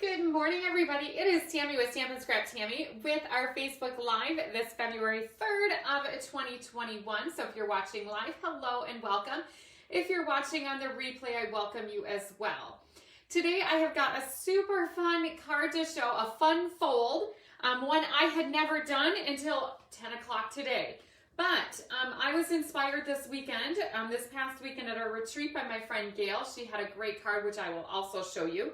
Good morning, everybody. It is Tammy with Stamp and Scrap Tammy with our Facebook Live this February 3rd of 2021. So if you're watching live, hello and welcome. If you're watching on the replay, I welcome you as well. Today I have got a super fun card to show, a fun fold, one I had never done until 10 o'clock today. But I was inspired this weekend, this past weekend at our retreat by my friend Gail. She had a great card, which I will also show you.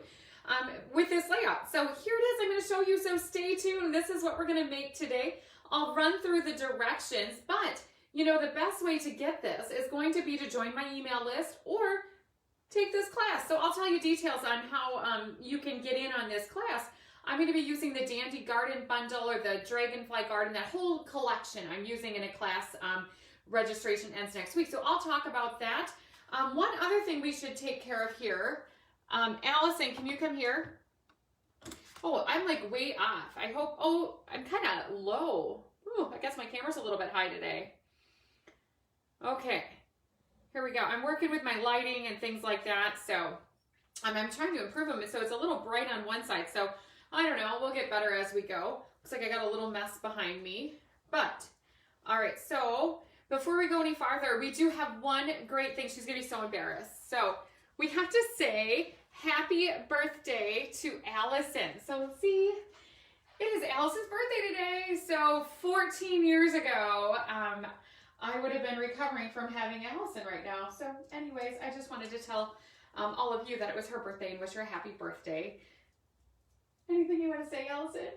With this layout. So here it is, I'm going to show you, so stay tuned. This is what we're going to make today. I'll run through the directions, but you know, the best way to get this is going to be to join my email list or take this class. So I'll tell you details on how you can get in on this class. I'm going to be using the Dandy Garden bundle or the Dragonfly Garden, that whole collection I'm using in a class. Registration ends next week, so I'll talk about that. One other thing we should take care of here, Allison, can you come here? Oh, I'm like way off. I hope, oh, I'm kind of low. Ooh, I guess my camera's a little bit high today. Okay, here we go. I'm working with my lighting and things like that, so I'm trying to improve them. So it's a little bright on one side, so I don't know, we'll get better as we go. Looks like I got a little mess behind me, but all right, so before we go any farther, we do have one great thing. She's gonna be so embarrassed. So we have to say happy birthday to Allison. So let's see, it is Allison's birthday today. So 14 years ago, I would have been recovering from having Allison right now. So anyways, I just wanted to tell all of you that it was her birthday and wish her a happy birthday. Anything you want to say, Allison?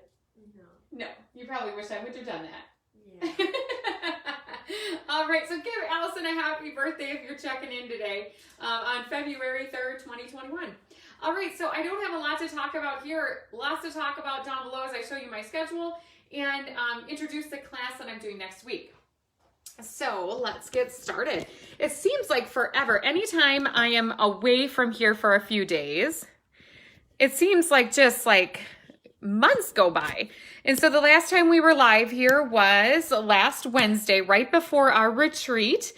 No. No, you probably wish I would have done that. Yeah. All right, so give Allison a happy birthday if you're checking in today on February 3rd, 2021. All right, so I don't have a lot to talk about here. Lots to talk about down below as I show you my schedule and introduce the class that I'm doing next week. So let's get started. It seems like forever. Anytime I am away from here for a few days, it seems like just like months go by. And so the last time we were live here was last Wednesday, right before our retreat.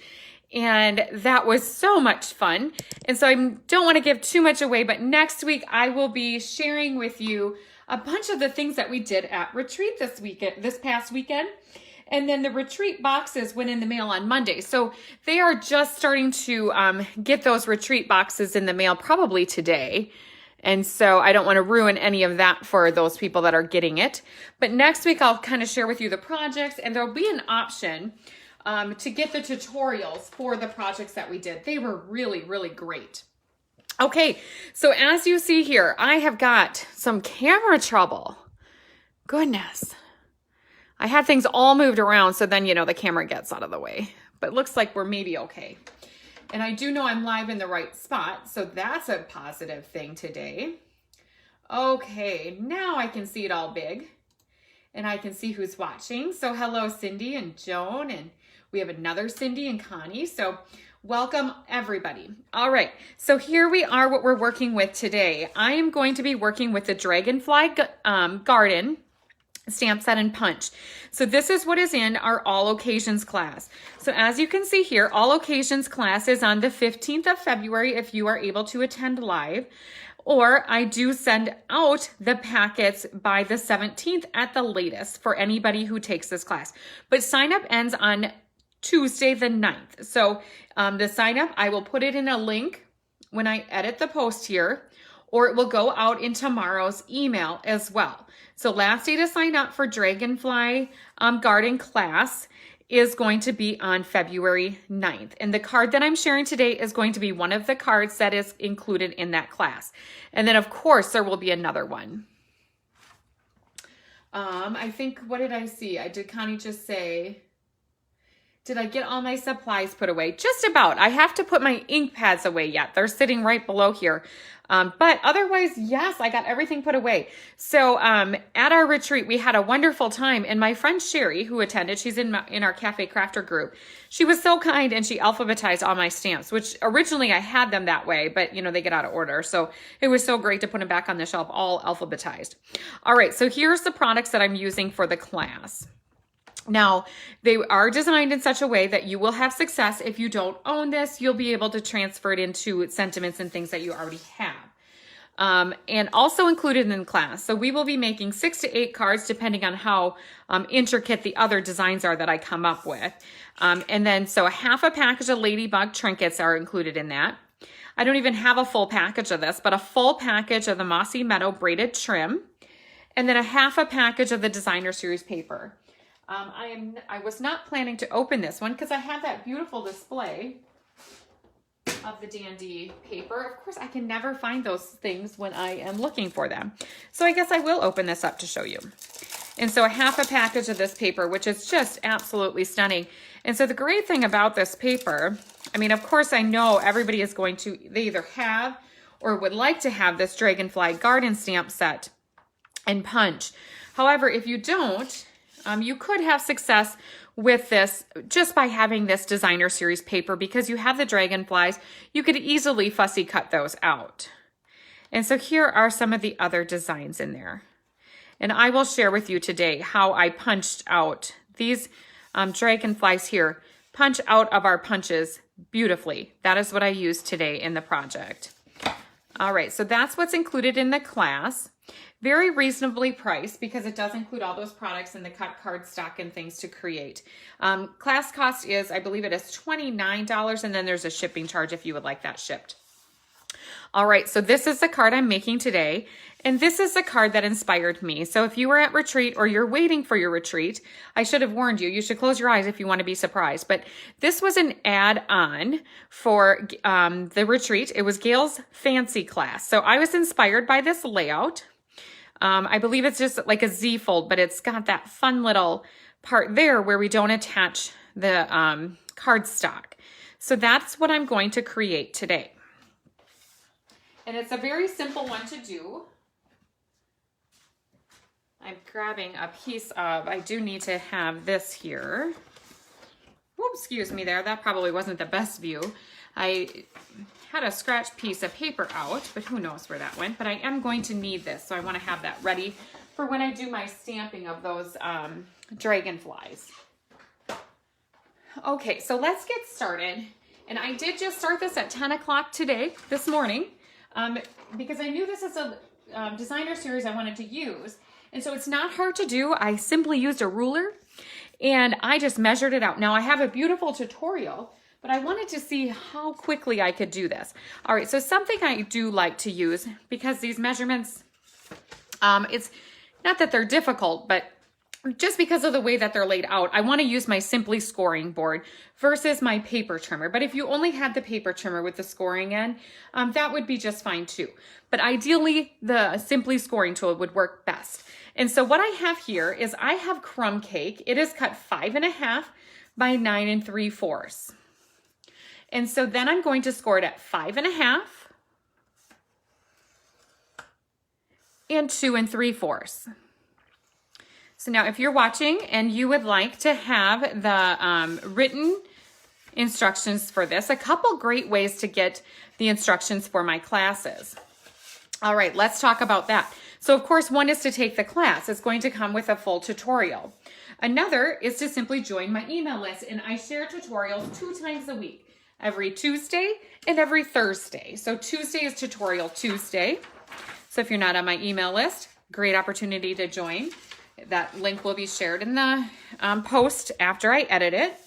And that was so much fun. And so I don't want to give too much away, but next week I will be sharing with you a bunch of the things that we did at retreat this past weekend. And then the retreat boxes went in the mail on Monday. So they are just starting to get those retreat boxes in the mail probably today. And so I don't want to ruin any of that for those people that are getting it. But next week, I'll kind of share with you the projects, and there'll be an option to get the tutorials for the projects that we did. They were really, really great. Okay, so as you see here, I have got some camera trouble. Goodness. I had things all moved around, so then, you know, the camera gets out of the way. But it looks like we're maybe okay. And I do know I'm live in the right spot, so that's a positive thing today. Okay, now I can see it all big, and I can see who's watching. So hello, Cindy and Joan, and we have another Cindy and Connie. So welcome, everybody. All right, so here we are, what we're working with today. I am going to be working with the Dragonfly Garden stamp set and punch. So this is what is in our all occasions class. So as you can see here, all occasions class is on the 15th of February if you are able to attend live, or I do send out the packets by the 17th at the latest for anybody who takes this class. But sign up ends on Tuesday the 9th. So the sign up, I will put it in a link when I edit the post here, or it will go out in tomorrow's email as well. So last day to sign up for Dragonfly Garden class is going to be on February 9th. And the card that I'm sharing today is going to be one of the cards that is included in that class. And then of course there will be another one. I think, what did I see? Did Connie just say, did I get all my supplies put away? Just about. I have to put my ink pads away yet. They're sitting right below here. But otherwise, yes, I got everything put away. So at our retreat, we had a wonderful time. And my friend Sherry, who attended, she's in our Cafe Crafter group. She was so kind and she alphabetized all my stamps, which originally I had them that way, but you know, they get out of order. So it was so great to put them back on the shelf, all alphabetized. All right, so here's the products that I'm using for the class. Now, they are designed in such a way that you will have success. If you don't own this, you'll be able to transfer it into sentiments and things that you already have. and also included in the class. So we will be making 6 to 8 cards depending on how intricate the other designs are that I come up with. And then so a half a package of ladybug trinkets are included in that. I don't even have a full package of this, but a full package of the Mossy Meadow braided trim, and then a half a package of the designer series paper. I was not planning to open this one because I have that beautiful display of the dandy paper. Of course, I can never find those things when I am looking for them. So I guess I will open this up to show you. And so a half a package of this paper, which is just absolutely stunning. And so the great thing about this paper, I mean, of course, I know everybody is going to, they either have or would like to have this Dragonfly Garden stamp set and punch. However, if you don't, you could have success with this just by having this designer series paper, because you have the dragonflies, you could easily fussy cut those out. And so here are some of the other designs in there. And I will share with you today how I punched out these dragonflies here, punch out of our punches beautifully. That is what I used today in the project. All right, so that's what's included in the class. Very reasonably priced because it does include all those products and the cut cardstock and things to create. Class cost is, I believe it is $29, and then there's a shipping charge if you would like that shipped. All right, so this is the card I'm making today, and this is the card that inspired me. So if you were at retreat or you're waiting for your retreat, I should have warned you. You should close your eyes if you want to be surprised. But this was an add-on for the retreat. It was Gail's fancy class. So I was inspired by this layout. I believe it's just like a Z fold, but it's got that fun little part there where we don't attach the cardstock. So that's what I'm going to create today. And it's a very simple one to do. I'm grabbing a piece of, I do need to have this here. Whoops, excuse me there. That probably wasn't the best view. I had a scratch piece of paper out, but who knows where that went. But I am going to need this, so I want to have that ready for when I do my stamping of those dragonflies. Okay, so let's get started. And I did just start this at 10 o'clock today, this morning, because I knew this is a designer series I wanted to use. And so it's not hard to do. I simply used a ruler and I just measured it out. Now I have a beautiful tutorial, but I wanted to see how quickly I could do this. All right, so something I do like to use, because these measurements, it's not that they're difficult, but just because of the way that they're laid out, I want to use my Simply scoring board versus my paper trimmer. But if you only had the paper trimmer with the scoring end, that would be just fine too. But ideally, the Simply scoring tool would work best. And so what I have here is I have crumb cake. It is cut 5.5 by 9 3/4. And so then I'm going to score it at 5.5 and 2 3/4. So now if you're watching and you would like to have the written instructions for this, a couple great ways to get the instructions for my classes. All right, let's talk about that. So of course, one is to take the class. It's going to come with a full tutorial. Another is to simply join my email list, and I share tutorials 2 times a week, every Tuesday and every Thursday. So Tuesday is Tutorial Tuesday. So if you're not on my email list, great opportunity to join. That link will be shared in the post after I edit it.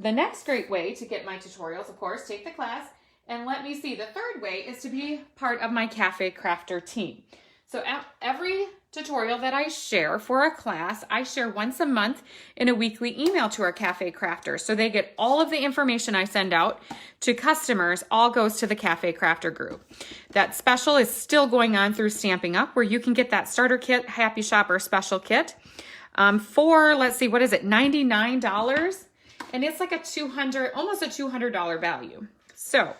The next great way to get my tutorials, of course, take the class. And let me see, the third way is to be part of my Cafe Crafter team. So every tutorial that I share for a class, I share once a month in a weekly email to our Cafe Crafter. So they get all of the information I send out to customers, all goes to the Cafe Crafter group. That special is still going on through Stamping Up, where you can get that starter kit, Happy Shopper special kit for, let's see, what is it, $99? And it's like almost a $200 value. So,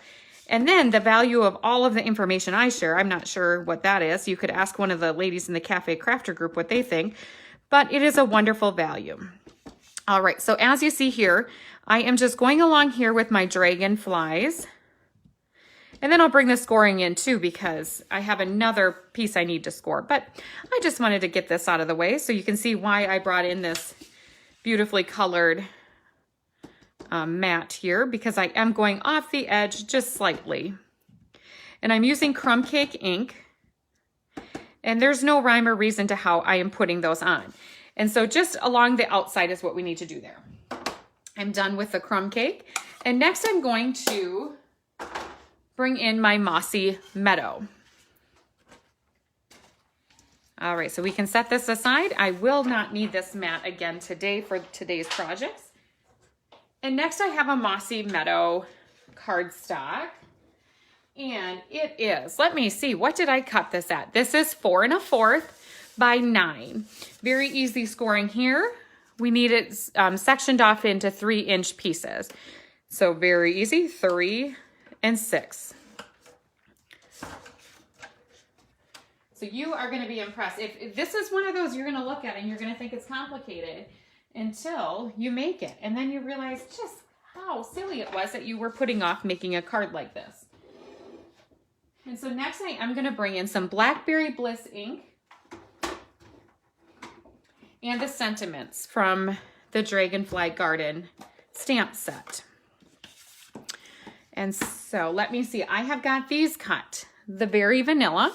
and then the value of all of the information I share, I'm not sure what that is. You could ask one of the ladies in the Cafe Crafter group what they think, but it is a wonderful value. All right, so as you see here, I am just going along here with my dragonflies. And then I'll bring the scoring in too, because I have another piece I need to score. But I just wanted to get this out of the way so you can see why I brought in this beautifully colored mat here, because I am going off the edge just slightly. And I'm using Crumb Cake ink. And there's no rhyme or reason to how I am putting those on. And so just along the outside is what we need to do there. I'm done with the crumb cake. And next I'm going to bring in my Mossy Meadow. All right, so we can set this aside. I will not need this mat again today for today's projects. And next I have a Mossy Meadow cardstock. And it is, let me see, what did I cut this at? This is 4 1/4 by 9. Very easy scoring here. We need it sectioned off into 3-inch pieces. So very easy, 3 and 6. So you are going to be impressed. If this is one of those you're going to look at and you're going to think it's complicated until you make it. And then you realize just how silly it was that you were putting off making a card like this. And so next I'm going to bring in some Blackberry Bliss ink and the sentiments from the Dragonfly Garden stamp set. And so let me see, I have got these cut, the Very Vanilla,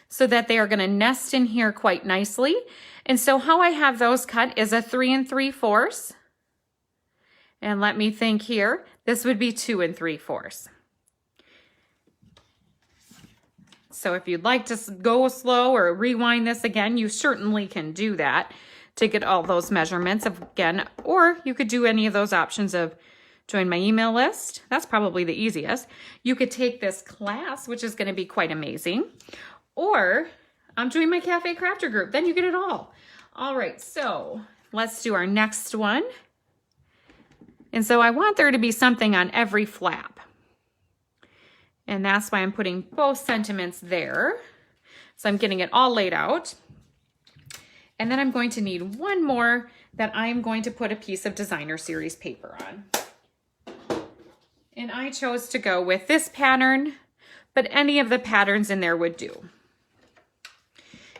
so that they are going to nest in here quite nicely. And so how I have those cut is a 3 3/4. And let me think here, this would be 2 3/4. So if you'd like to go slow or rewind this again, you certainly can do that to get all those measurements again, or you could do any of those options of join my email list. That's probably the easiest. You could take this class, which is going to be quite amazing, or join my Cafe Crafter group. Then you get it all. All right, so let's do our next one. And so I want there to be something on every flap. And that's why I'm putting both sentiments there. So I'm getting it all laid out. And then I'm going to need one more that I'm going to put a piece of Designer Series paper on. And I chose to go with this pattern, but any of the patterns in there would do.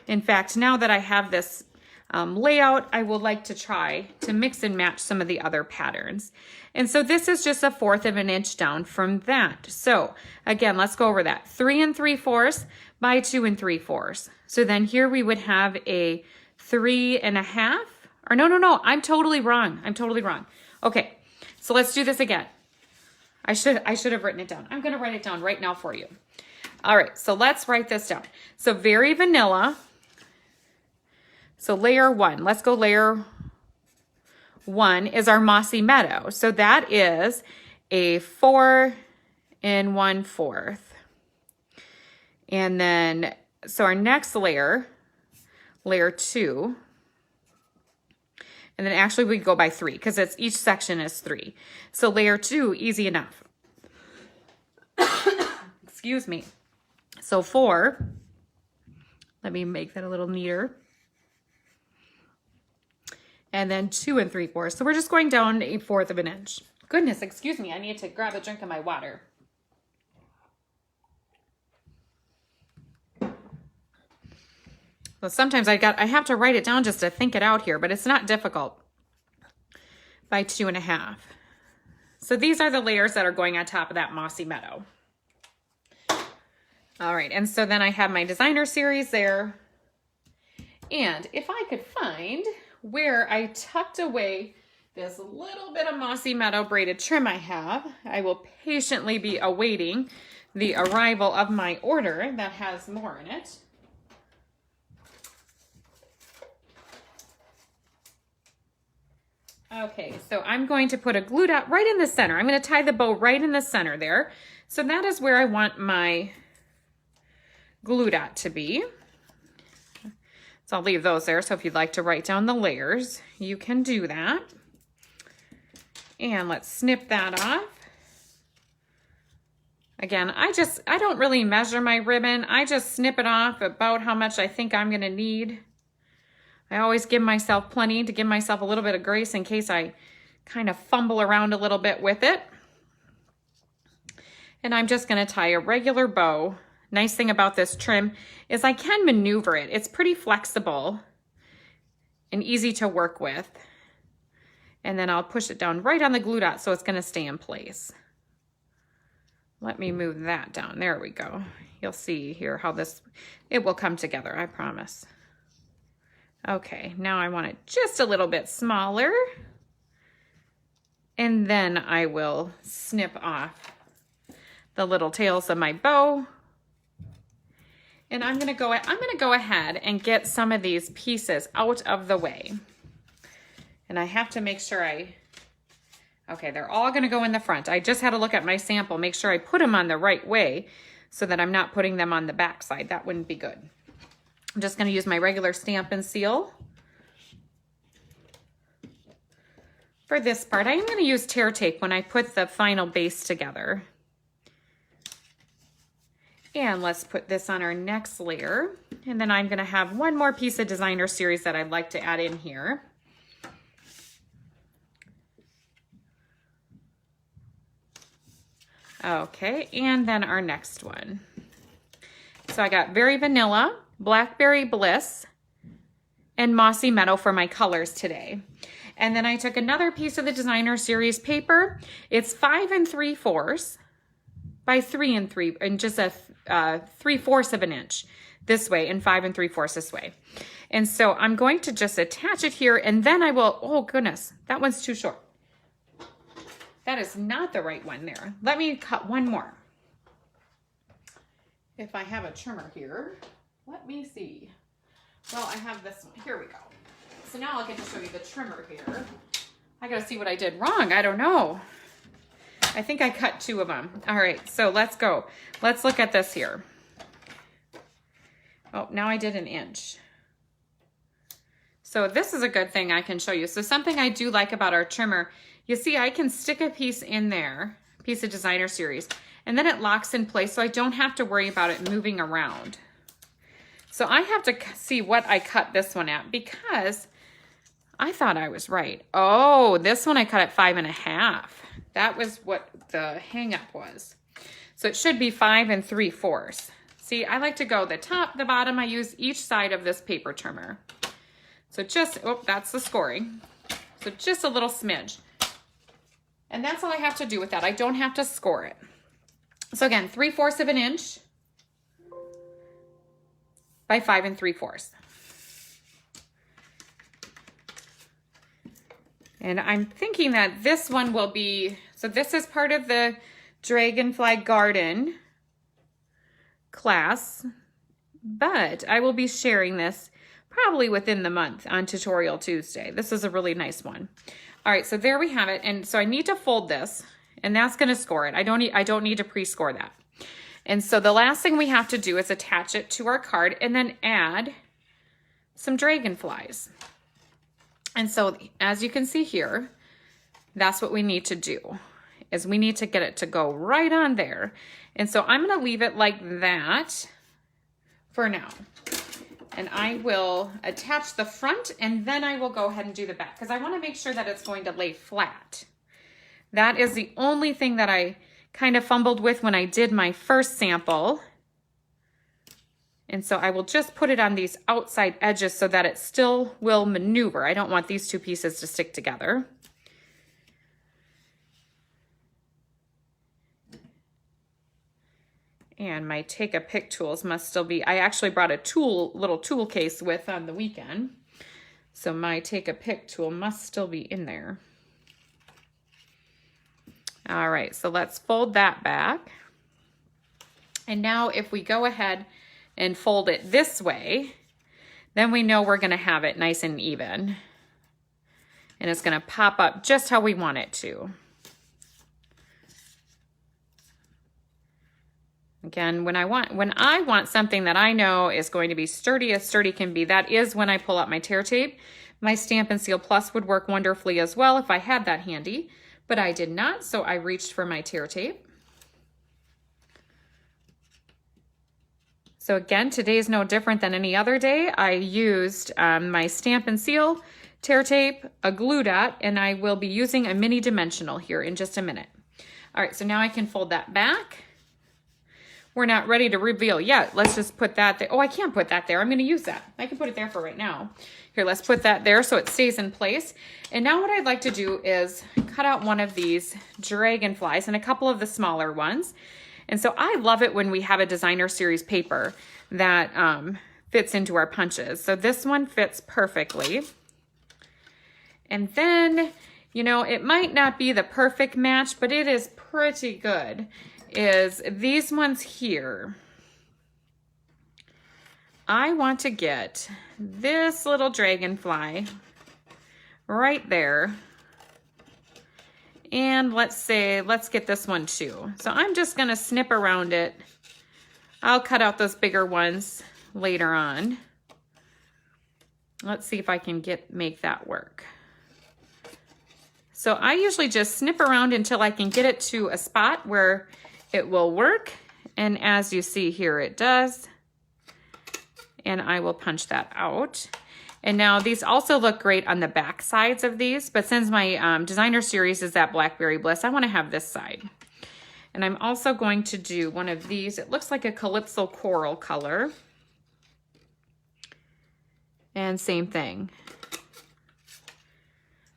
In fact, now that I have this layout, I would like to try to mix and match some of the other patterns. And so this is just 1/4 inch down from that. So again, let's go over that. 3 3/4 by 2 3/4. So then here we would have a 3 1/2, or no, I'm totally wrong. Okay, so let's do this again. I should have written it down. I'm gonna write it down right now for you. All right, so let's write this down. So Very Vanilla. So layer 1, let's go layer 1 is our Mossy Meadow. So that is a 4 1/4. And then, so our next layer, layer 2, and then actually we go by 3 because it's each section is 3. So layer 2, easy enough. Excuse me. So 4, let me make that a little neater. And then 2 3/4. So we're just going down 1/4 inch. Goodness, excuse me, I need to grab a drink of my water. Well, sometimes I have to write it down just to think it out here, but it's not difficult. By 2 1/2. So these are the layers that are going on top of that Mossy Meadow. All right, and so then I have my Designer Series there. And if I could find where I tucked away this little bit of Mossy Meadow braided trim I have, I will patiently be awaiting the arrival of my order that has more in it. Okay, so I'm going to put a glue dot right in the center. I'm going to tie the bow right in the center there. So that is where I want my glue dot to be. So I'll leave those there. So if you'd like to write down the layers, you can do that. And let's snip that off. Again, I don't really measure my ribbon. I just snip it off about how much I think I'm gonna need. I always give myself plenty to give myself a little bit of grace in case I kind of fumble around a little bit with it. And I'm just gonna tie a regular bow. Nice thing about this trim is I can maneuver it. It's pretty flexible and easy to work with. And then I'll push it down right on the glue dot so it's gonna stay in place. let me move that down. There we go. You'll see here how it will come together, I promise. Okay, now I want it just a little bit smaller. And then I will snip off the little tails of my bow. And I'm gonna go ahead and get some of these pieces out of the way. And I have to make sure okay, they're all gonna go in the front. I just had to look at my sample, make sure I put them on the right way so that I'm not putting them on the back side. That wouldn't be good. I'm just gonna use my regular stamp and seal. For this part, I am gonna use tear tape when I put the final base together. And let's put this on our next layer. And then I'm gonna have one more piece of designer series that I'd like to add in here. Okay, and then our next one. So I got Very Vanilla, Blackberry Bliss, and Mossy Meadow for my colors today. And then I took another piece of the designer series paper. It's 5 3/4 by 3 3, and just a 3/4 of an inch this way and 5 3/4 this way. And so I'm going to just attach it here, and then I will, oh goodness, that one's too short. That is not the right one there. Let me cut one more. If I have a trimmer here, let me see. Well, I have this one. Here we go. So now I'll get to show you the trimmer here. I gotta see what I did wrong. I don't know. I think I cut 2 of them. All right, so let's go. Let's look at this here. Oh, now I did 1 inch. So this is a good thing I can show you. So something I do like about our trimmer, you see I can stick a piece in there, piece of designer series, and then it locks in place so I don't have to worry about it moving around. So I have to see what I cut this one at because I thought I was right. Oh, this one I cut at 5 1/2. That was what the hang up was. So it should be 5 3/4. See, I like to go the top, the bottom. I use each side of this paper trimmer. So just, oh, that's the scoring. So just a little smidge. And that's all I have to do with that. I don't have to score it. So again, 3/4 of an inch by 5 3/4. And I'm thinking that this one will be, so this is part of the Dragonfly Garden class, but I will be sharing this probably within the month on Tutorial Tuesday. This is a really nice one. All right, so there we have it. And so I need to fold this, and that's gonna score it. I don't need to pre-score that. And so the last thing we have to do is attach it to our card and then add some dragonflies. And so as you can see here, that's what we need to do, is we need to get it to go right on there. And so I'm gonna leave it like that for now. And I will attach the front, and then I will go ahead and do the back because I wanna make sure that it's going to lay flat. That is the only thing that I kind of fumbled with when I did my first sample. And so I will just put it on these outside edges so that it still will maneuver. I don't want these 2 pieces to stick together. And my Take a Pick tools must still be, I actually brought a little tool case with on the weekend. So my Take a Pick tool must still be in there. All right, so let's fold that back. And now if we go ahead and fold it this way, then we know we're gonna have it nice and even. And it's gonna pop up just how we want it to. Again, when I want something that I know is going to be sturdy as sturdy can be, that is when I pull out my tear tape. My Stamp and Seal Plus would work wonderfully as well if I had that handy, but I did not, so I reached for my tear tape. So again, today is no different than any other day. I used my Stamp and Seal, tear tape, a glue dot, and I will be using a mini dimensional here in just a minute. All right, so now I can fold that back. We're not ready to reveal yet. Let's just put that there. Oh, I can't put that there. I'm gonna use that. I can put it there for right now. Here, let's put that there so it stays in place. And now what I'd like to do is cut out one of these dragonflies and a couple of the smaller ones. And so I love it when we have a designer series paper that fits into our punches. So this one fits perfectly. And then, you know, it might not be the perfect match, but it is pretty good, is these ones here. I want to get this little dragonfly right there. And let's get this one too. So I'm just gonna snip around it. I'll cut out those bigger ones later on. Let's see if I can make that work. So I usually just snip around until I can get it to a spot where it will work. And as you see here, it does. And I will punch that out. And now these also look great on the back sides of these, but since my designer series is that Blackberry Bliss, I want to have this side. And I'm also going to do one of these. It looks like a Calypso coral color. And same thing.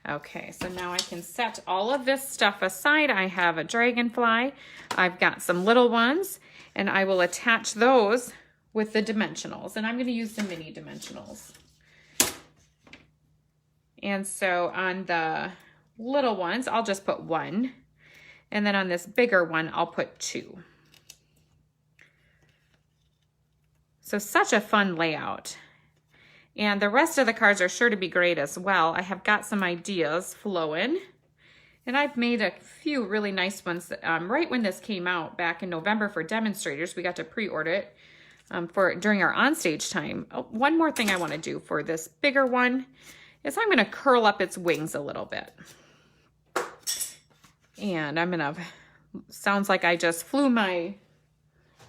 Okay, so now I can set all of this stuff aside. I have a dragonfly. I've got some little ones, and I will attach those with the dimensionals. And I'm going to use the mini dimensionals. And so on the little ones, I'll just put 1. And then on this bigger one, I'll put 2. So such a fun layout. And the rest of the cards are sure to be great as well. I have got some ideas flowing. And I've made a few really nice ones right when this came out back in November for demonstrators. We got to pre-order it during our onstage time. Oh, one more thing I want to do for this bigger one is I'm going to curl up its wings a little bit. And I'm going to, sounds like I just flew my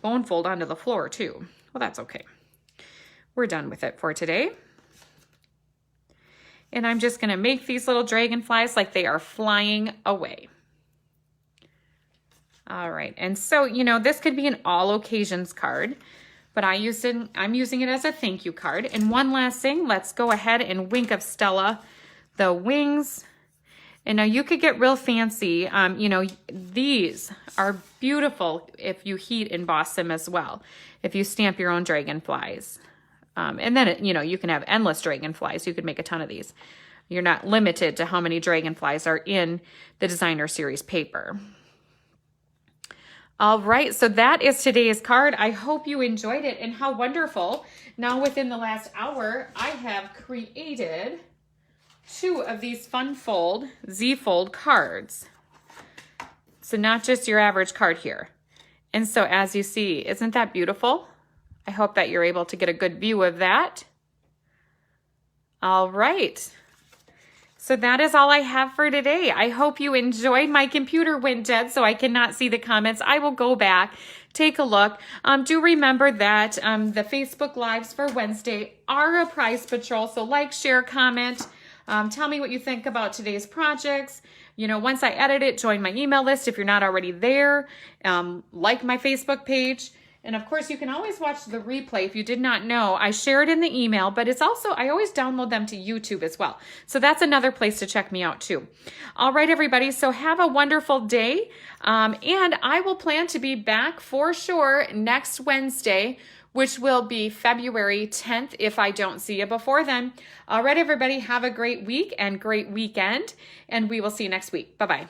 bone fold onto the floor too. Well, that's okay. We're done with it for today. And I'm just going to make these little dragonflies like they are flying away. All right, and so, you know, this could be an all occasions card, but I'm using it as a thank you card. And one last thing, let's go ahead and Wink of Stella the wings. And now you could get real fancy. You know, these are beautiful if you heat emboss them as well, if you stamp your own dragonflies. And then, you know, you can have endless dragonflies. You could make a ton of these. You're not limited to how many dragonflies are in the designer series paper. All right, so that is today's card. I hope you enjoyed it, and how wonderful. Now within the last hour, I have created 2 of these fun fold, Z-fold cards. So not just your average card here. And so as you see, isn't that beautiful? I hope that you're able to get a good view of that. All right. So that is all I have for today. I hope you enjoyed. My computer went dead, so I cannot see the comments. I will go back, take a look. Do remember that the Facebook Lives for Wednesday are a prize patrol, so like, share, comment. Tell me what you think about today's projects. You know, once I edit it, join my email list if you're not already there. Like my Facebook page. And of course, you can always watch the replay if you did not know. I share it in the email, but it's also, I always download them to YouTube as well. So that's another place to check me out too. All right, everybody. So have a wonderful day. And I will plan to be back for sure next Wednesday, which will be February 10th if I don't see you before then. All right, everybody. Have a great week and great weekend. And we will see you next week. Bye-bye.